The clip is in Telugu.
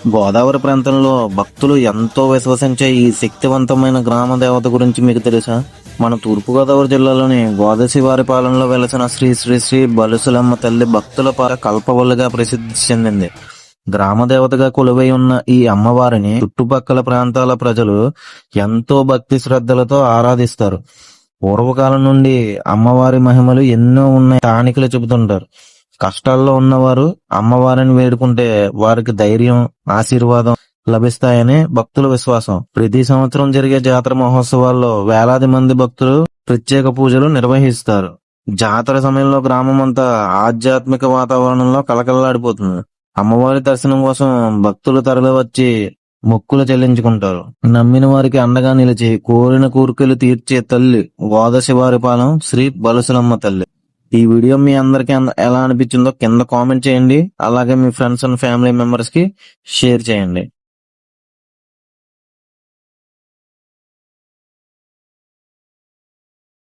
గోదావరి ప్రాంతంలో భక్తులు ఎంతో విశ్వసించే ఈ శక్తివంతమైన గ్రామ దేవత గురించి మీకు తెలుసా? మన తూర్పుగోదావరి జిల్లాలోని గోదశివారి పాలనలో వెలసిన శ్రీ శ్రీ శ్రీ బలుసులమ్మ తల్లి భక్తుల పాల కల్పవల్లిగా ప్రసిద్ధి చెందింది. గ్రామ దేవతగా కొలువై ఉన్న ఈ అమ్మవారిని చుట్టుపక్కల ప్రాంతాల ప్రజలు ఎంతో భక్తి శ్రద్ధలతో ఆరాధిస్తారు. పూర్వకాలం నుండి అమ్మవారి మహిమలు ఎన్నో ఉన్నాయి స్థానికులు చెబుతుంటారు. కష్టాల్లో ఉన్నవారు అమ్మవారిని వేడుకుంటే వారికి ధైర్యం, ఆశీర్వాదం లభిస్తాయని భక్తుల విశ్వాసం. ప్రతి సంవత్సరం జరిగే జాతర మహోత్సవాల్లో వేలాది మంది భక్తులు ప్రత్యేక పూజలు నిర్వహిస్తారు. జాతర సమయంలో గ్రామం అంతా ఆధ్యాత్మిక వాతావరణంలో కలకలలాడిపోతుంది. అమ్మవారి దర్శనం కోసం భక్తులు తరలివచ్చి మొక్కులు చెల్లించుకుంటారు. నమ్మిన వారికి అండగా నిలిచి కోరిన కోరికలు తీర్చే తల్లి గోదశివారిపాలెం శ్రీ బలుసులమ్మ తల్లి. ఈ వీడియో మీ అందరికి ఎలా అనిపించిందో కింద కామెంట్ చేయండి. అలాగే మీ ఫ్రెండ్స్ అండ్ ఫ్యామిలీ మెంబర్స్ కి షేర్ చేయండి.